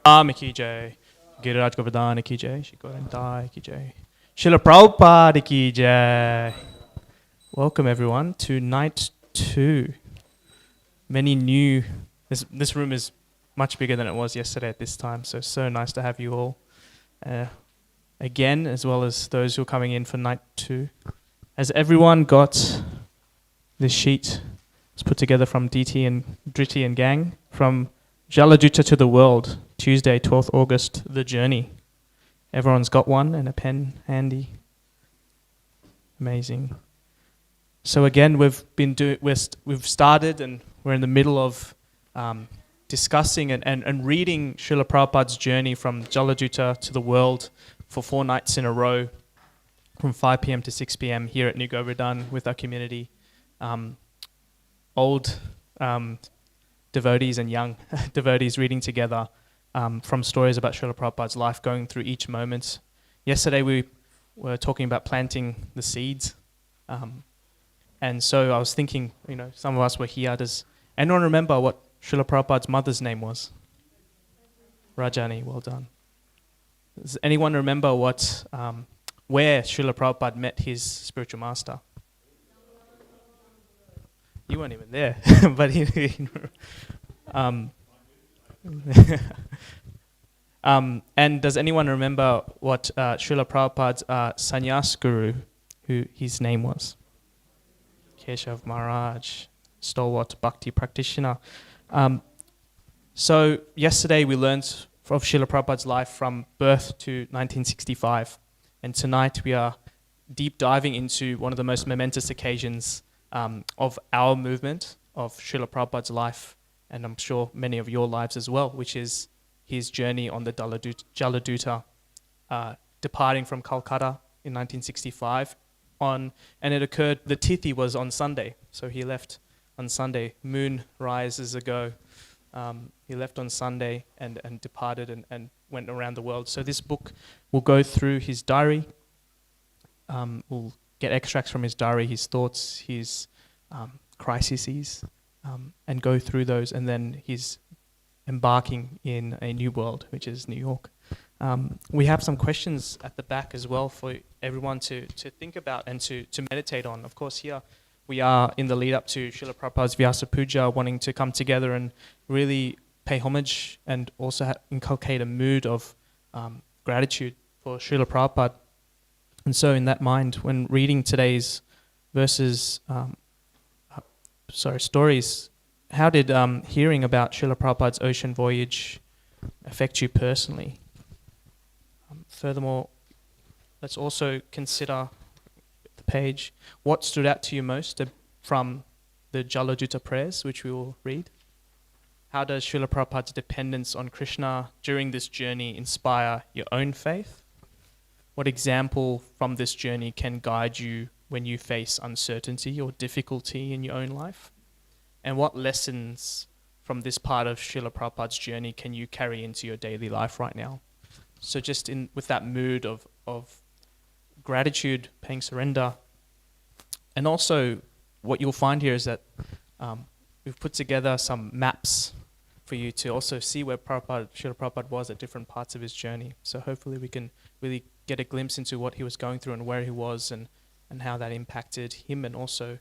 Ki jai. Giriraj Govardhan ki jai. Shikorantai ki jai. Srila Prabhupada ki jai. Welcome everyone to night 2. Many new. This room is much bigger than it was yesterday at this time, so nice to have you all again, as well as those who are coming in for night 2. Has everyone got this sheet? It's put together from DT and Driti and gang from Jaladuta to the World, Tuesday, 12th August, The Journey. Everyone's got one and a pen handy. Amazing. So again, we've started and we're in the middle of discussing and reading Srila Prabhupada's journey from Jaladuta to the World for 4 nights in a row, from 5 p.m. to 6 p.m. here at New Govardhan with our community. Old devotees and young devotees reading together from stories about Srila Prabhupada's life, going through each moment. Yesterday we were talking about planting the seeds. And so I was thinking, some of us were here. Does anyone remember what Srila Prabhupada's mother's name was? Rajani, well done. Does anyone remember where Srila Prabhupada met his spiritual master? You weren't even there, but and does anyone remember what Srila Prabhupada's sannyasa guru, who his name was? Keshav Maharaj, stalwart bhakti practitioner. So yesterday we learned of Srila Prabhupada's life from birth to 1965, and tonight we are deep diving into one of the most momentous occasions of our movement, of Srila Prabhupada's life, and I'm sure many of your lives as well, which is his journey on the Jaladuta, departing from Calcutta in 1965. And it occurred, the Tithi was on Sunday, so he left on Sunday. Moon rises ago. He left on Sunday and departed and went around the world. So this book will go through his diary. We'll get extracts from his diary, his thoughts, his crises, and go through those. And then he's embarking in a new world, which is New York. We have some questions at the back as well for everyone to think about and to meditate on. Of course, here we are in the lead up to Srila Prabhupada's Vyasa Puja, wanting to come together and really pay homage and also inculcate a mood of gratitude for Srila Prabhupada. And so in that mind, when reading today's stories, how did hearing about Srila Prabhupada's ocean voyage affect you personally? Furthermore, let's also consider the page. What stood out to you most from the Jaladuta Prayers, which we will read? How does Srila Prabhupada's dependence on Krishna during this journey inspire your own faith? What example from this journey can guide you when you face uncertainty or difficulty in your own life? And what lessons from this part of Srila Prabhupada's journey can you carry into your daily life right now? So just with that mood of gratitude, paying surrender. And also what you'll find here is that we've put together some maps for you to also see where Srila Prabhupada was at different parts of his journey. So hopefully we can really get a glimpse into what he was going through and where he was and how that impacted him and also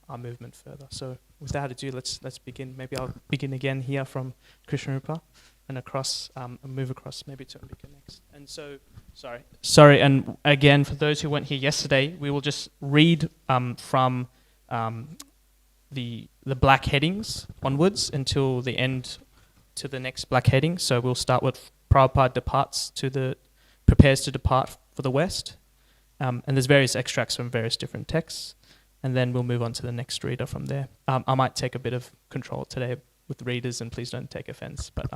our movement further. So without ado, let's begin. Maybe I'll begin again here from Krishna Rupa and across, move across maybe to Ambika next. And so, sorry, and again, for those who weren't here yesterday, we will just read from the black headings onwards until the end to the next black heading. So we'll start with Prabhupada prepares to depart for the West. And there's various extracts from various different texts. And then we'll move on to the next reader from there. I might take a bit of control today with readers, and please don't take offense. But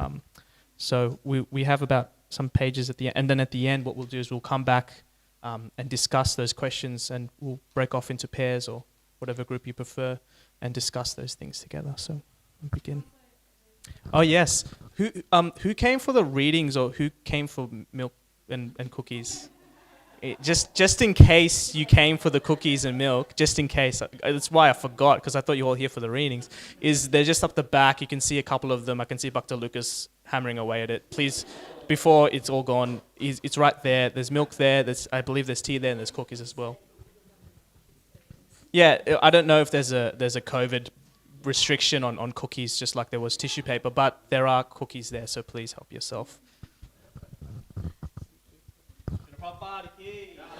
so we have about some pages at the end. And then at the end, what we'll do is we'll come back and discuss those questions, and we'll break off into pairs or whatever group you prefer and discuss those things together. So we'll begin. Oh, yes. Who came for the readings or who came for milk and cookies? Just in case you came for the cookies and milk, just in case, that's why I forgot, because I thought you were all here for the readings, is they're just up the back. You can see a couple of them. I can see Bhakta Lucas hammering away at it. Please, before it's all gone, it's right there. There's milk there. I believe there's tea there, and there's cookies as well. Yeah, I don't know if there's a COVID restriction on cookies, just like there was tissue paper, but there are cookies there, so please help yourself.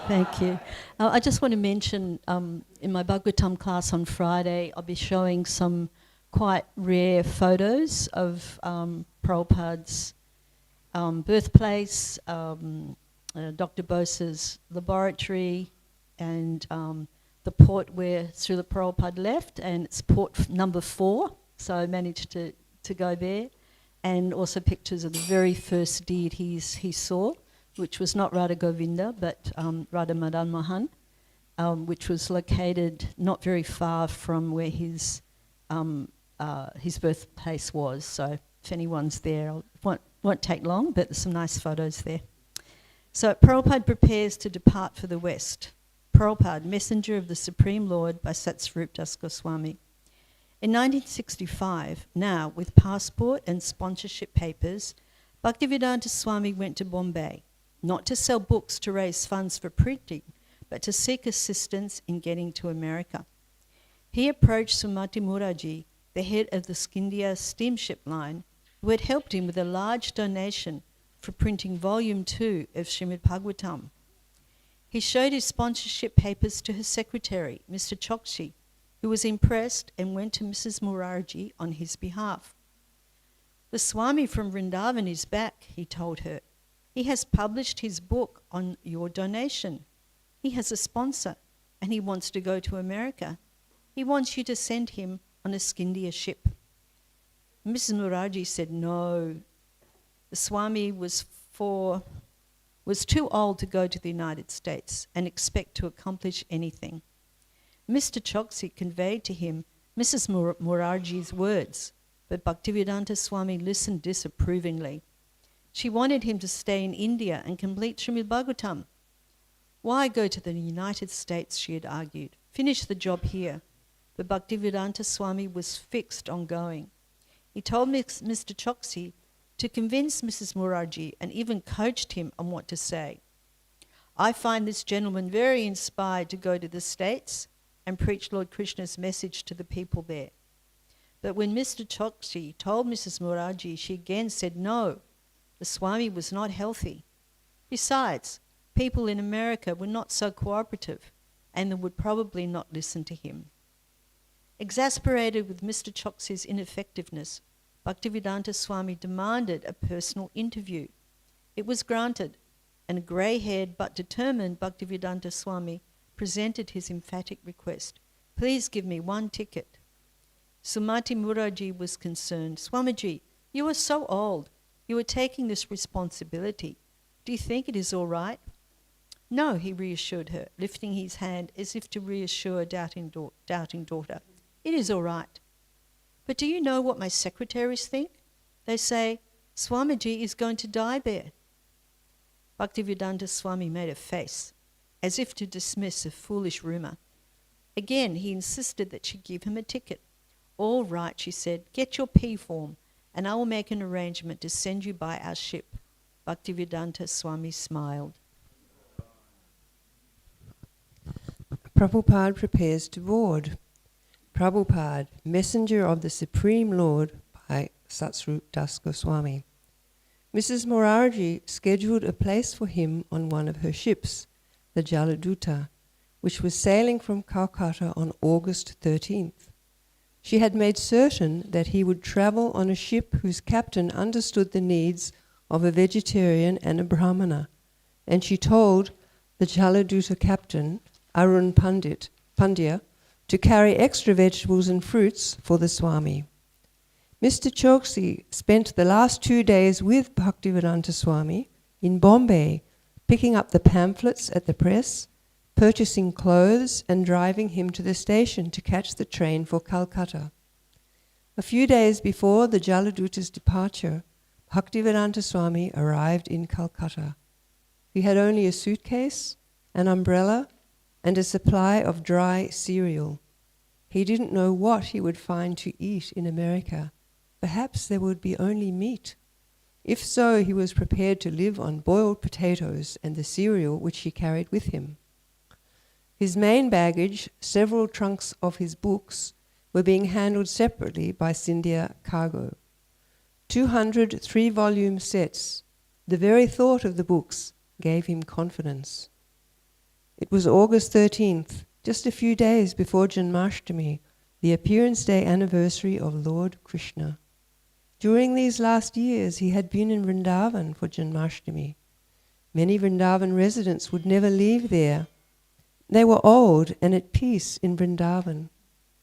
Thank you. I just want to mention in my Bhagavatam class on Friday, I'll be showing some quite rare photos of Prabhupada's birthplace, Dr. Bose's laboratory, and the port where Srila Prabhupada left, and it's port number 4, so I managed to go there, and also pictures of the very first deities he saw, which was not Radha Govinda, but Radha Madan Mohan, which was located not very far from where his birthplace was. So if anyone's there, won't take long, but there's some nice photos there. So Prabhupada prepares to depart for the West. Prabhupada, Messenger of the Supreme Lord by Satsvarup Das Goswami. In 1965, now with passport and sponsorship papers, Bhaktivedanta Swami went to Bombay, not to sell books to raise funds for printing, but to seek assistance in getting to America. He approached Sumati Muraji, the head of the Scindia steamship line, who had helped him with a large donation for printing Volume 2 of Srimad Bhagavatam. He showed his sponsorship papers to his secretary, Mr. Chokshi, who was impressed and went to Mrs. Muraji on his behalf. The Swami from Vrindavan is back, he told her. He has published his book on your donation. He has a sponsor and he wants to go to America. He wants you to send him on a Scindia ship. Mrs. Muraji said no. The Swami was too old to go to the United States and expect to accomplish anything. Mr. Choksi conveyed to him Mrs. Muraji's words, but Bhaktivedanta Swami listened disapprovingly. She wanted him to stay in India and complete Srimad Bhagavatam. Why go to the United States, she had argued. Finish the job here. But Bhaktivedanta Swami was fixed on going. He told Mr. Choksi to convince Mrs. Muraji and even coached him on what to say. I find this gentleman very inspired to go to the States and preach Lord Krishna's message to the people there. But when Mr. Choksi told Mrs. Muraji, she again said no. The Swami was not healthy. Besides, people in America were not so cooperative and they would probably not listen to him. Exasperated with Mr. Choksi's ineffectiveness, Bhaktivedanta Swami demanded a personal interview. It was granted, and a grey-haired but determined Bhaktivedanta Swami presented his emphatic request. Please give me one ticket. Sumati Muraji was concerned. Swamiji, you are so old. You are taking this responsibility. Do you think it is all right? No, he reassured her, lifting his hand as if to reassure a doubting daughter. It is all right. But do you know what my secretaries think? They say, Swamiji is going to die there. Bhaktivedanta Swami made a face, as if to dismiss a foolish rumour. Again, he insisted that she give him a ticket. All right, she said, get your P form, and I will make an arrangement to send you by our ship. Bhaktivedanta Swami smiled. Prabhupada prepares to board. Prabhupada, Messenger of the Supreme Lord by Satsvarup Das Goswami. Mrs. Muraji scheduled a place for him on one of her ships, the Jaladuta, which was sailing from Calcutta on August 13th. She had made certain that he would travel on a ship whose captain understood the needs of a vegetarian and a Brahmana, and she told the Jaladuta captain, Arun Pandya, to carry extra vegetables and fruits for the Swami. Mr. Choksi spent the last 2 days with Bhaktivedanta Swami in Bombay, picking up the pamphlets at the press, purchasing clothes and driving him to the station to catch the train for Calcutta. A few days before the Jaladuta's departure, Bhaktivedanta Swami arrived in Calcutta. He had only a suitcase, an umbrella, and a supply of dry cereal. He didn't know what he would find to eat in America. Perhaps there would be only meat. If so, he was prepared to live on boiled potatoes and the cereal which he carried with him. His main baggage, several trunks of his books, were being handled separately by Scindia Cargo. 200 3-volume sets. The very thought of the books gave him confidence. It was August 13th, just a few days before Janmashtami, the appearance day anniversary of Lord Krishna. During these last years, he had been in Vrindavan for Janmashtami. Many Vrindavan residents would never leave there. They were old and at peace in Vrindavan.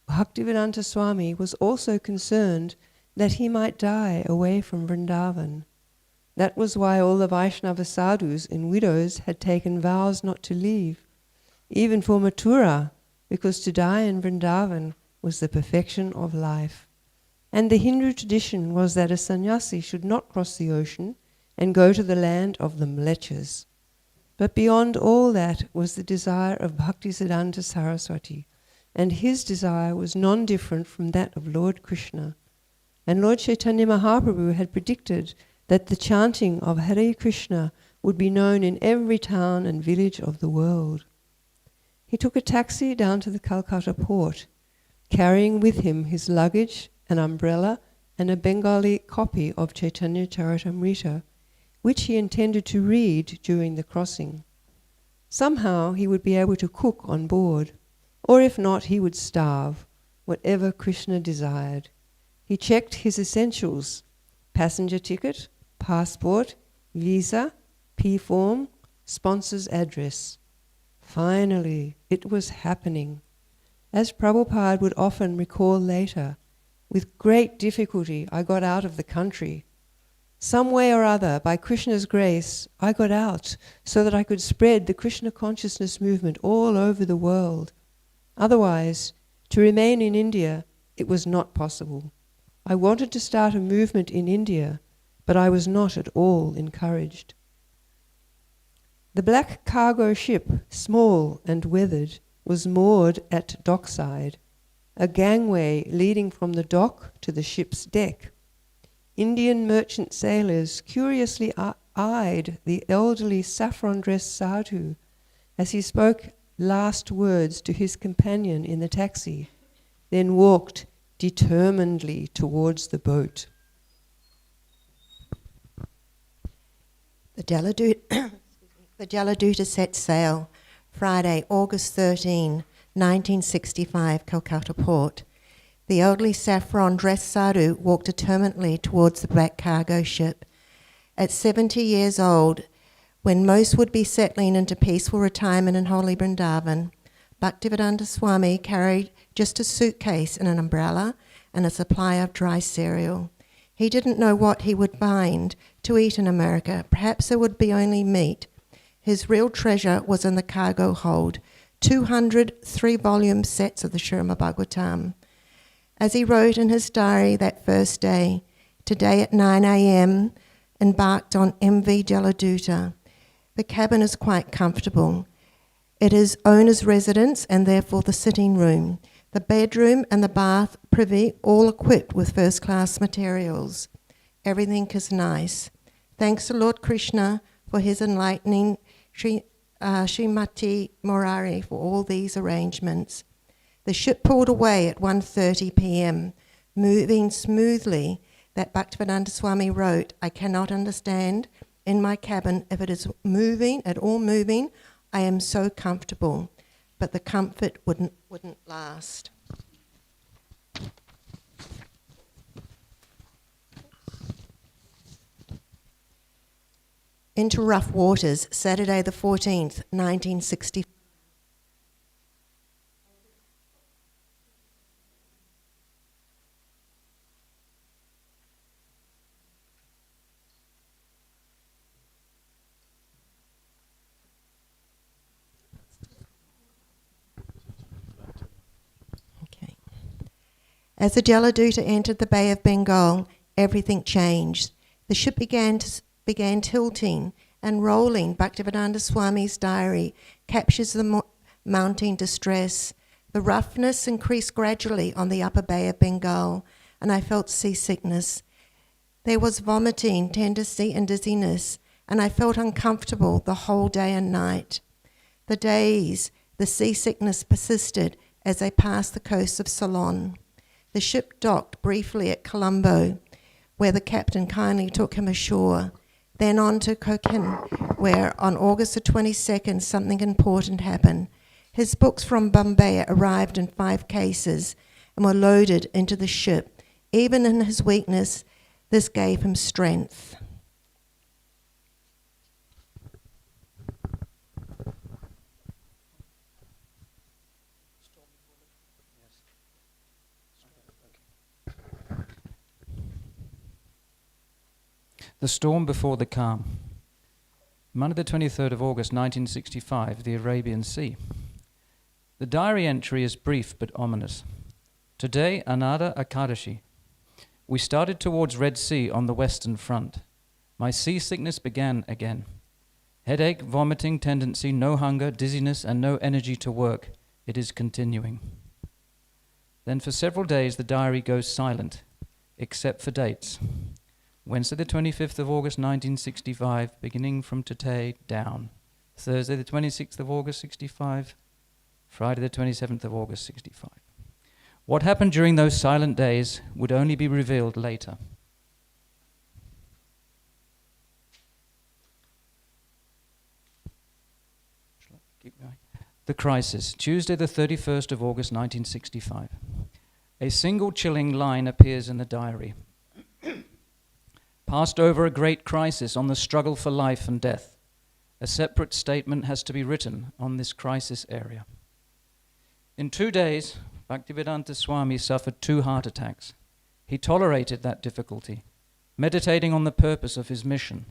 Bhaktivedanta Swami was also concerned that he might die away from Vrindavan. That was why all the Vaishnava sadhus and widows had taken vows not to leave, even for Mathura, because to die in Vrindavan was the perfection of life. And the Hindu tradition was that a sannyasi should not cross the ocean and go to the land of the Mlechas. But beyond all that was the desire of Bhaktisiddhanta Saraswati, and his desire was non-different from that of Lord Krishna. And Lord Chaitanya Mahaprabhu had predicted that the chanting of Hare Krishna would be known in every town and village of the world. He took a taxi down to the Calcutta port, carrying with him his luggage, an umbrella, and a Bengali copy of Chaitanya Charitamrita, which he intended to read during the crossing. Somehow he would be able to cook on board, or if not, he would starve, whatever Krishna desired. He checked his essentials: passenger ticket, passport, visa, P-form, sponsor's address. Finally, it was happening. As Prabhupada would often recall later, with great difficulty I got out of the country. Some way or other, by Krishna's grace, I got out so that I could spread the Krishna consciousness movement all over the world. Otherwise, to remain in India, it was not possible. I wanted to start a movement in India, but I was not at all encouraged. The black cargo ship, small and weathered, was moored at dockside, a gangway leading from the dock to the ship's deck. Indian merchant sailors curiously eyed the elderly saffron-dressed sadhu as he spoke last words to his companion in the taxi, then walked determinedly towards the boat. The Jaladuta set sail Friday, August 13, 1965, Calcutta port. The elderly saffron-dressed sadhu walked determinedly towards the black cargo ship. At 70 years old, when most would be settling into peaceful retirement in holy Vrindavan, Bhaktivedanta Swami carried just a suitcase and an umbrella and a supply of dry cereal. He didn't know what he would find to eat in America. Perhaps there would be only meat. His real treasure was in the cargo hold, 200 3-volume sets of the Srimad Bhagavatam. As he wrote in his diary that first day, today at 9 a.m., embarked on MV Jaladuta. The cabin is quite comfortable. It is owner's residence and therefore the sitting room. The bedroom and the bath privy all equipped with first-class materials. Everything is nice. Thanks to Lord Krishna for his enlightening Srimati Murari for all these arrangements. The ship pulled away at 1:30 p.m., moving smoothly. That Bhaktivedanta Swami wrote, "I cannot understand in my cabin if it is moving, at all moving. I am so comfortable." But the comfort wouldn't last. Into rough waters, Saturday the 14th, 1960. Okay. As the Jaladuta entered the Bay of Bengal, everything changed. The ship began tilting and rolling. Bhaktivedanta Swami's diary captures the mounting distress. The roughness increased gradually on the upper Bay of Bengal, and I felt seasickness. There was vomiting, tendency, and dizziness, and I felt uncomfortable the whole day and night. The seasickness persisted as I passed the coast of Ceylon. The ship docked briefly at Colombo, where the captain kindly took him ashore, then on to Cochin, where on August the 22nd something important happened. His books from Bombay arrived in 5 cases and were loaded into the ship. Even in his weakness, this gave him strength. The storm before the calm. Monday the 23rd of August 1965, the Arabian Sea. The diary entry is brief but ominous. Today, Anada Akadashi. We started towards Red Sea on the western front. My seasickness began again. Headache, vomiting tendency, no hunger, dizziness, and no energy to work. It is continuing. Then for several days the diary goes silent, except for dates. Wednesday the 25th of August 1965, beginning from today down. Thursday the 26th of August 65, Friday the 27th of August 65. What happened during those silent days would only be revealed later. Keep going. The crisis, Tuesday the 31st of August 1965. A single chilling line appears in the diary. Passed over a great crisis on the struggle for life and death. A separate statement has to be written on this crisis area. In 2 days, Bhaktivedanta Swami suffered 2 heart attacks. He tolerated that difficulty, meditating on the purpose of his mission.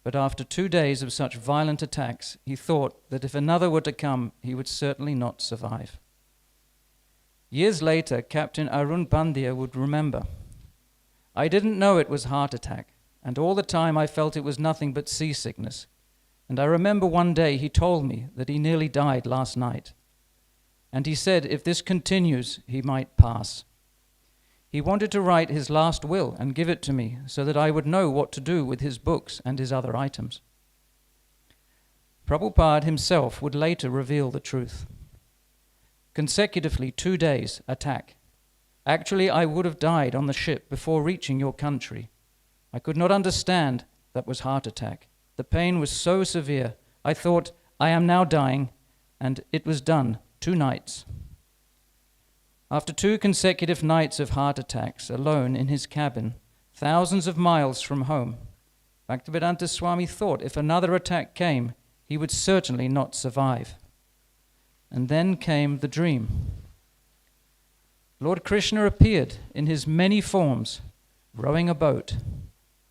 But after 2 days of such violent attacks, he thought that if another were to come, he would certainly not survive. Years later, Captain Arun Pandya would remember, I didn't know it was heart attack, and all the time I felt it was nothing but seasickness. And I remember one day he told me that he nearly died last night. And he said if this continues, he might pass. He wanted to write his last will and give it to me so that I would know what to do with his books and his other items. Prabhupada himself would later reveal the truth. Consecutively 2 days, attack. Actually, I would have died on the ship before reaching your country. I could not understand that was heart attack. The pain was so severe. I thought, I am now dying, and it was done 2 nights. After 2 consecutive nights of heart attacks, alone in his cabin, thousands of miles from home, Bhaktivedanta Swami thought if another attack came, he would certainly not survive. And then came the dream. Lord Krishna appeared in his many forms, rowing a boat.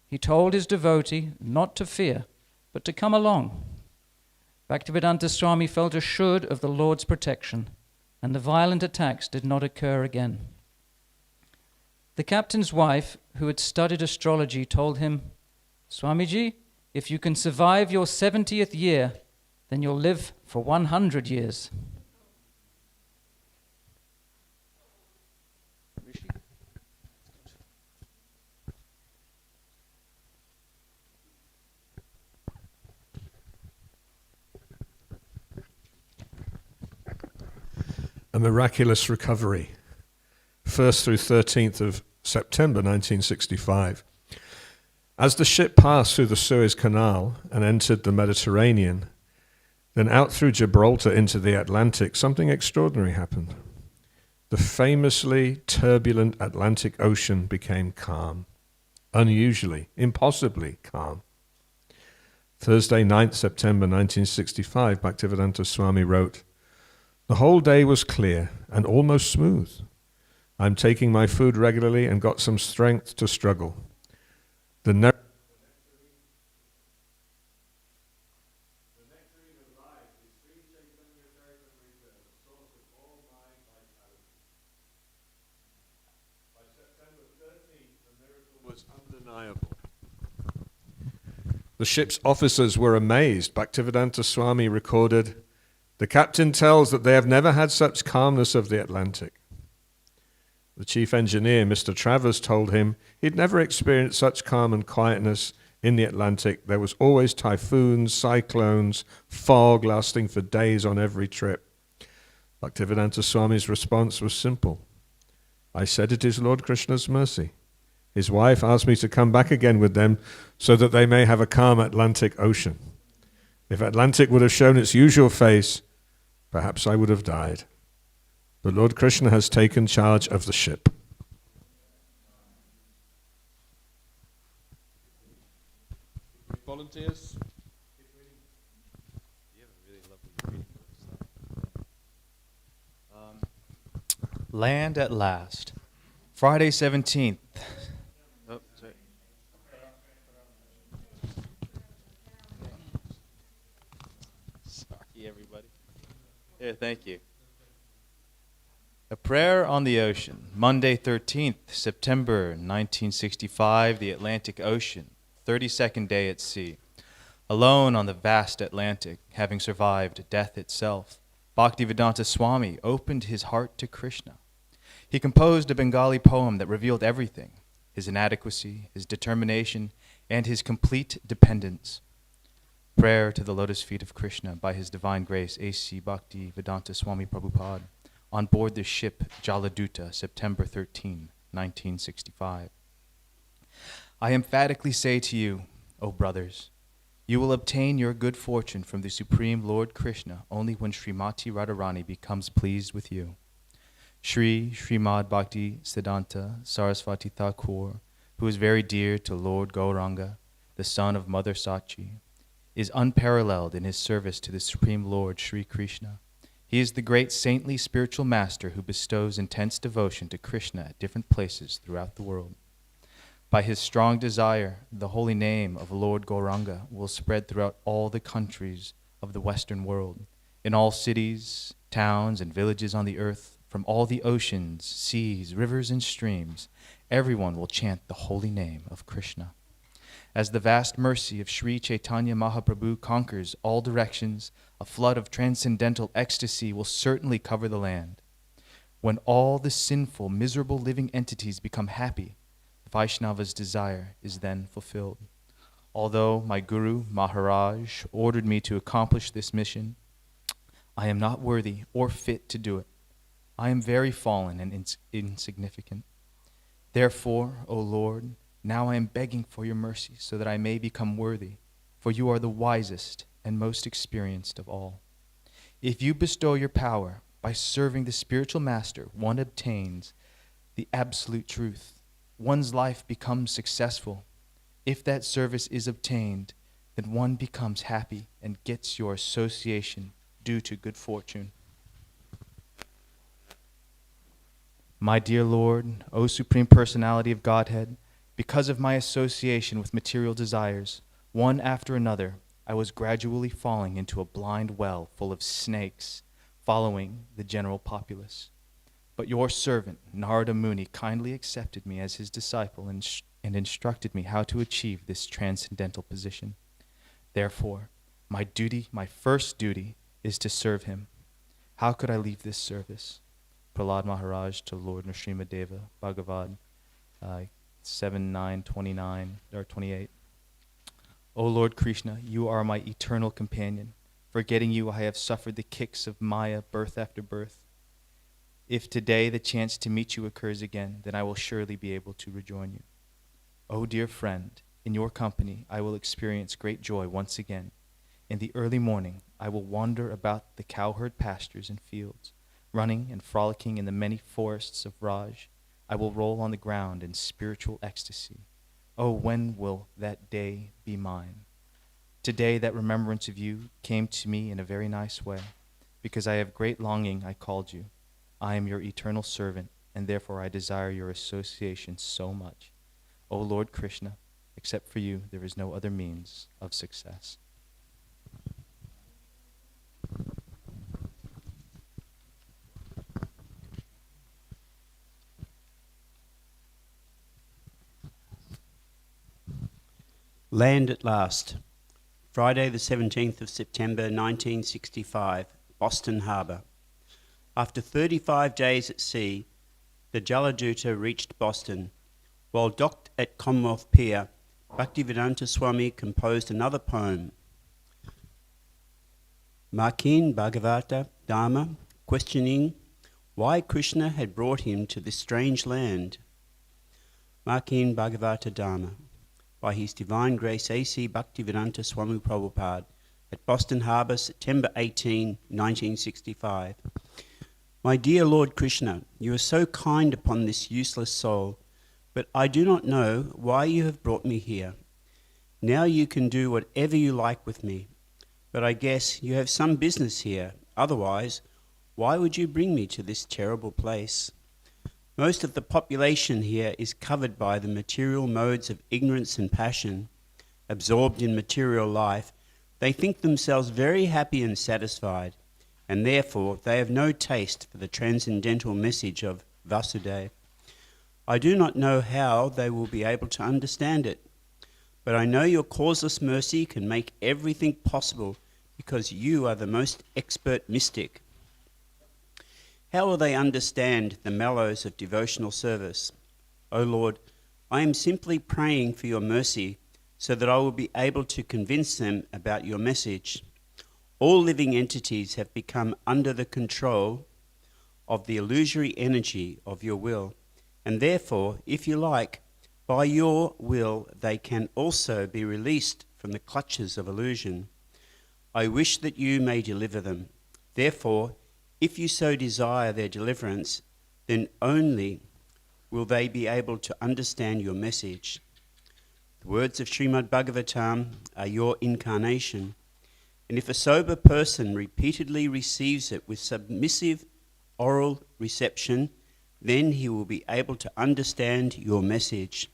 He told his devotee not to fear, but to come along. Bhaktivedanta Swami felt assured of the Lord's protection, and the violent attacks did not occur again. The captain's wife, who had studied astrology, told him, Swamiji, if you can survive your 70th year, then you'll live for 100 years. A miraculous recovery. 1st through 13th of September 1965. As the ship passed through the Suez Canal and entered the Mediterranean, then out through Gibraltar into the Atlantic, something extraordinary happened. The famously turbulent Atlantic Ocean became calm, unusually, impossibly calm. Thursday, 9th September 1965, Bhaktivedanta Swami wrote, the whole day was clear and almost smooth. I'm taking my food regularly and got some strength to struggle. The nectarine of life is Sri Chaitanya Charitamrita, the source of all my vitality. By September 13th, the miracle was undeniable. The ship's officers were amazed. Bhaktivedanta Swami recorded, "The captain tells that they have never had such calmness of the Atlantic." The chief engineer, Mr. Travers, told him he'd never experienced such calm and quietness in the Atlantic. There was always typhoons, cyclones, fog lasting for days on every trip. Bhaktivedanta Swami's response was simple. "I said it is Lord Krishna's mercy. His wife asked me to come back again with them so that they may have a calm Atlantic Ocean. If Atlantic would have shown its usual face, perhaps I would have died. But Lord Krishna has taken charge of the ship." Volunteers? Land at Last. Friday 17th. Oh, sorry. Sorry, everybody. Here, thank you. A Prayer on the Ocean. Monday 13th, September 1965, the Atlantic Ocean. 32nd day at sea. Alone on the vast Atlantic, having survived death itself, Bhaktivedanta Swami opened his heart to Krishna. He composed a Bengali poem that revealed everything, his inadequacy, his determination, and his complete dependence. Prayer to the lotus feet of Krishna by His Divine Grace A.C. Bhaktivedanta Swami Prabhupada on board the ship Jaladuta, September 13, 1965. I emphatically say to you, O brothers, you will obtain your good fortune from the Supreme Lord Krishna only when Srimati Radharani becomes pleased with you. Srimad Bhakti Siddhanta Saraswati Thakur, who is very dear to Lord Gauranga, the son of Mother Sachi, is unparalleled in his service to the Supreme Lord Sri Krishna. He is the great saintly spiritual master who bestows intense devotion to Krishna at different places throughout the world. By his strong desire, the holy name of Lord Gauranga will spread throughout all the countries of the Western world, in all cities, towns, and villages on the earth, from all the oceans, seas, rivers, and streams. Everyone will chant the holy name of Krishna. As the vast mercy of Sri Chaitanya Mahaprabhu conquers all directions, a flood of transcendental ecstasy will certainly cover the land. When all the sinful, miserable living entities become happy, Vaishnava's desire is then fulfilled. Although my Guru Maharaj ordered me to accomplish this mission, I am not worthy or fit to do it. I am very fallen and insignificant. Therefore, O Lord, now I am begging for your mercy so that I may become worthy, for you are the wisest and most experienced of all. If you bestow your power by serving the spiritual master, one obtains the absolute truth. One's life becomes successful. If that service is obtained, then one becomes happy and gets your association due to good fortune. My dear Lord, O Supreme Personality of Godhead, because of my association with material desires, one after another, I was gradually falling into a blind well full of snakes, following the general populace. But your servant, Narada Muni, kindly accepted me as his disciple and instructed me how to achieve this transcendental position. Therefore, my first duty, is to serve him. How could I leave this service? Prahlad Maharaj to Lord Nrsimhadeva, Bhagavad 7:9, 28. O Lord Krishna, you are my eternal companion. Forgetting you, I have suffered the kicks of Maya birth after birth. If today the chance to meet you occurs again, then I will surely be able to rejoin you. O dear friend, in your company I will experience great joy once again. In the early morning I will wander about the cowherd pastures and fields, running and frolicking in the many forests of Raj. I will roll on the ground in spiritual ecstasy. Oh, when will that day be mine? Today that remembrance of you came to me in a very nice way. Because I have great longing, I called you. I am your eternal servant, and therefore I desire your association so much. O Lord Krishna, except for you, there is no other means of success. Land at Last. Friday the 17th of September 1965, Boston Harbour. After 35 days at sea, the Jaladuta reached Boston. While docked at Commonwealth Pier, Bhaktivedanta Swami composed another poem, Makin Bhagavata Dharma, questioning why Krishna had brought him to this strange land. Makin Bhagavata Dharma, by His Divine Grace A.C. Bhaktivedanta Swami Prabhupada, at Boston Harbour, September 18, 1965. My dear Lord Krishna, you are so kind upon this useless soul, but I do not know why you have brought me here. Now you can do whatever you like with me, but I guess you have some business here. Otherwise, why would you bring me to this terrible place? Most of the population here is covered by the material modes of ignorance and passion. Absorbed in material life, they think themselves very happy and satisfied, and therefore they have no taste for the transcendental message of Vasudeva. I do not know how they will be able to understand it, but I know your causeless mercy can make everything possible because you are the most expert mystic. How will they understand the mellows of devotional service? O Lord, I am simply praying for your mercy so that I will be able to convince them about your message. All living entities have become under the control of the illusory energy of your will, and therefore, if you like, by your will they can also be released from the clutches of illusion. I wish that you may deliver them. Therefore, if you so desire their deliverance, then only will they be able to understand your message. The words of Srimad Bhagavatam are your incarnation, and if a sober person repeatedly receives it with submissive oral reception, then he will be able to understand your message.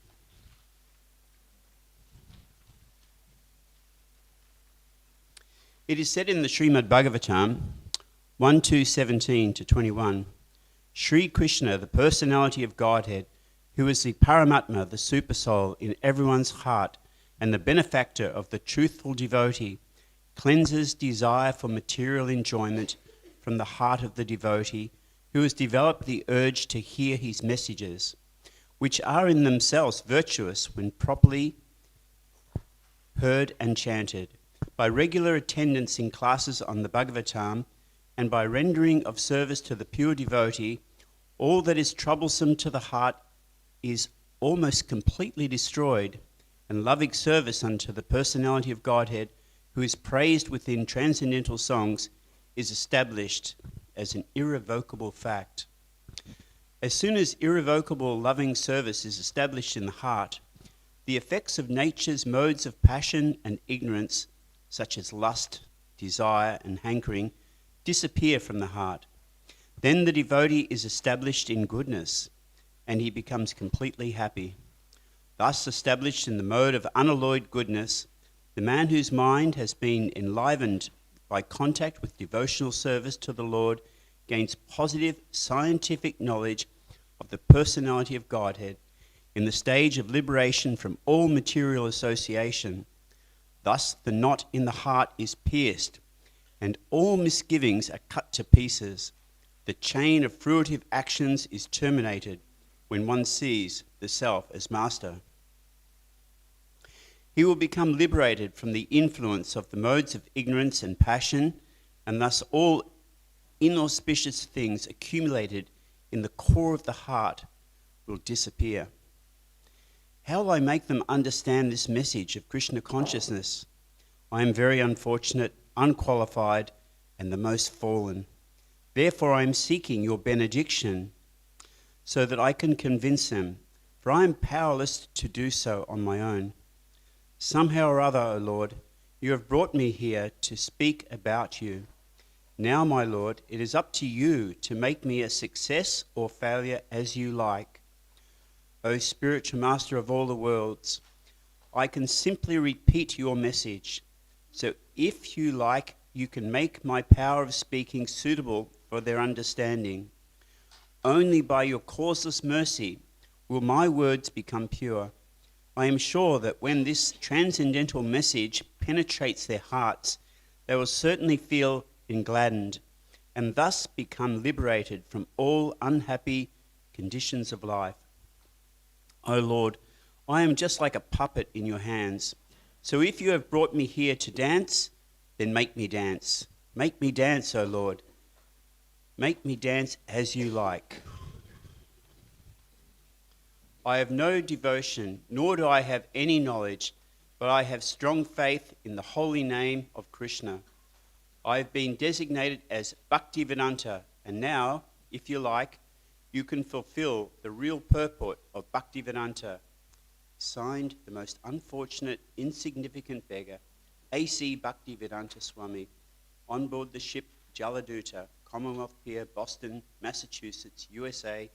It is said in the Srimad Bhagavatam 1:17-21, Sri Krishna, the personality of Godhead, who is the Paramatma, the supersoul in everyone's heart, and the benefactor of the truthful devotee, cleanses desire for material enjoyment from the heart of the devotee, who has developed the urge to hear his messages, which are in themselves virtuous when properly heard and chanted. By regular attendance in classes on the Bhagavatam, and by rendering of service to the pure devotee, all that is troublesome to the heart is almost completely destroyed, and loving service unto the personality of Godhead, who is praised within transcendental songs, is established as an irrevocable fact. As soon as irrevocable loving service is established in the heart, the effects of nature's modes of passion and ignorance, such as lust, desire, and hankering, disappear from the heart. Then the devotee is established in goodness, and he becomes completely happy. Thus established in the mode of unalloyed goodness, the man whose mind has been enlivened by contact with devotional service to the Lord gains positive scientific knowledge of the personality of Godhead in the stage of liberation from all material association. Thus the knot in the heart is pierced, and all misgivings are cut to pieces. The chain of fruitive actions is terminated when one sees the self as master. He will become liberated from the influence of the modes of ignorance and passion, and thus all inauspicious things accumulated in the core of the heart will disappear. How will I make them understand this message of Krishna consciousness? I am very unfortunate, unqualified, and the most fallen. Therefore I am seeking your benediction so that I can convince them, for I am powerless to do so on my own. Somehow or other, O Lord, you have brought me here to speak about you. Now, my Lord, it is up to you to make me a success or failure as you like. O spiritual master of all the worlds, I can simply repeat your message. So if you like, you can make my power of speaking suitable for their understanding. Only by your causeless mercy will my words become pure. I am sure that when this transcendental message penetrates their hearts, they will certainly feel engladdened and thus become liberated from all unhappy conditions of life. O Lord, I am just like a puppet in your hands. So if you have brought me here to dance, then make me dance. Make me dance, O Lord. Make me dance as you like. I have no devotion, nor do I have any knowledge, but I have strong faith in the holy name of Krishna. I have been designated as Bhaktivedanta, and now, if you like, you can fulfill the real purport of Bhaktivedanta. Signed, the most unfortunate, insignificant beggar, A.C. Bhaktivedanta Swami, on board the ship Jaladuta, Commonwealth Pier, Boston, Massachusetts, USA,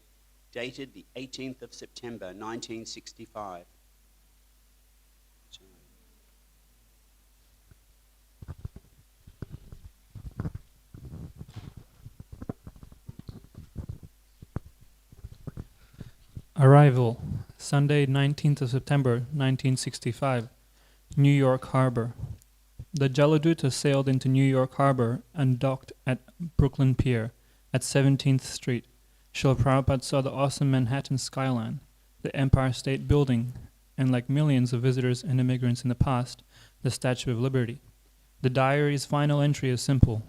dated the 18th of September, 1965. Arrival, Sunday, 19th of September, 1965, New York Harbor. The Jaladuta sailed into New York Harbor and docked at Brooklyn Pier at 17th Street. Srila Prabhupada saw the awesome Manhattan skyline, the Empire State Building, and like millions of visitors and immigrants in the past, the Statue of Liberty. The diary's final entry is simple.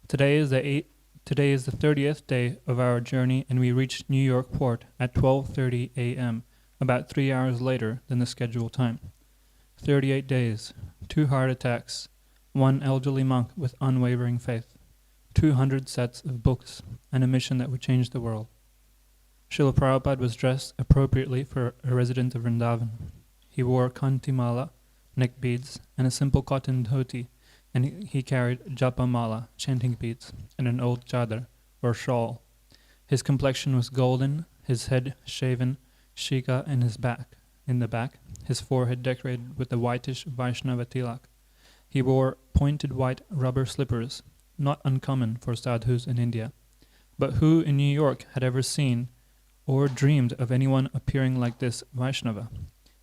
Today is the 30th day of our journey, and we reached New York Port at 12:30 a.m., about 3 hours later than the scheduled time. 38 days, 2 heart attacks, 1 elderly monk with unwavering faith, 200 sets of books, and a mission that would change the world. Srila Prabhupada was dressed appropriately for a resident of Vrindavan. He wore kanti mala, neck beads, and a simple cotton dhoti, and he carried japa mala, chanting beads, and an old chadar, or shawl. His complexion was golden, his head shaven, shika in the back, his forehead decorated with the whitish Vaishnava tilak. He wore pointed white rubber slippers, not uncommon for sadhus in India. But who in New York had ever seen or dreamed of anyone appearing like this Vaishnava?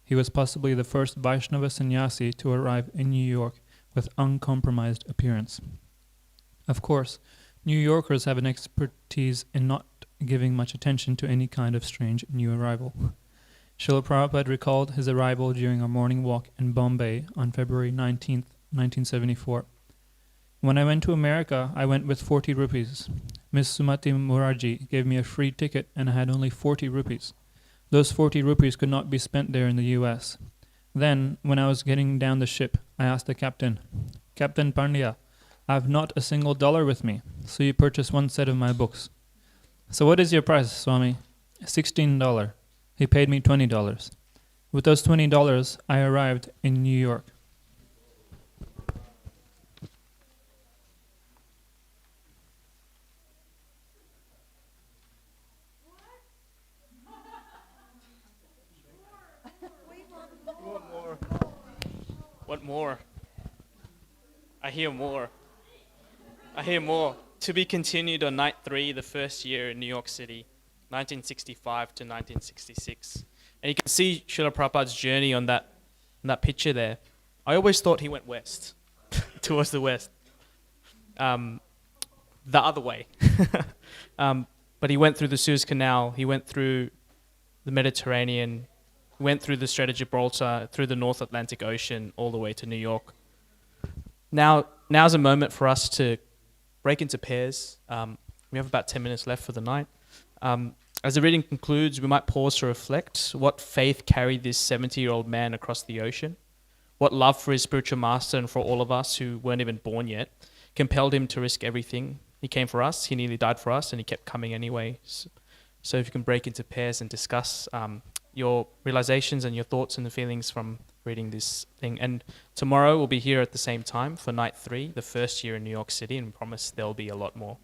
He was possibly the first Vaishnava sannyasi to arrive in New York with uncompromised appearance. Of course, New Yorkers have an expertise in not giving much attention to any kind of strange new arrival. Srila Prabhupada recalled his arrival during a morning walk in Bombay on February 19th, 1974. When I went to America, I went with 40 rupees. Miss Sumati Mukherjee gave me a free ticket and I had only 40 rupees. Those 40 rupees could not be spent there in the US. Then, when I was getting down the ship, I asked the captain, "Captain Pandya, I have not a single dollar with me, so you purchase 1 set of my books." "So what is your price, Swami?" $16. He paid me $20. With those $20, I arrived in New York. What more? I hear more. I hear more. To be continued on night 3, the first year in New York City, 1965 to 1966. And you can see Srila Prabhupada's journey on that picture there. I always thought he went west, towards the west. The other way. But he went through the Suez Canal, he went through the Mediterranean, went through the Strait of Gibraltar, through the North Atlantic Ocean, all the way to New York. Now's a moment for us to break into pairs. We have about 10 minutes left for the night. As the reading concludes, we might pause to reflect what faith carried this 70-year-old man across the ocean, what love for his spiritual master and for all of us who weren't even born yet compelled him to risk everything. He came for us, he nearly died for us, and he kept coming anyway. So if you can break into pairs and discuss your realizations and your thoughts and the feelings from reading this thing. And tomorrow we'll be here at the same time for night 3, the first year in New York City, and we promise there'll be a lot more.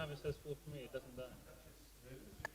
time it says full for me, it doesn't die.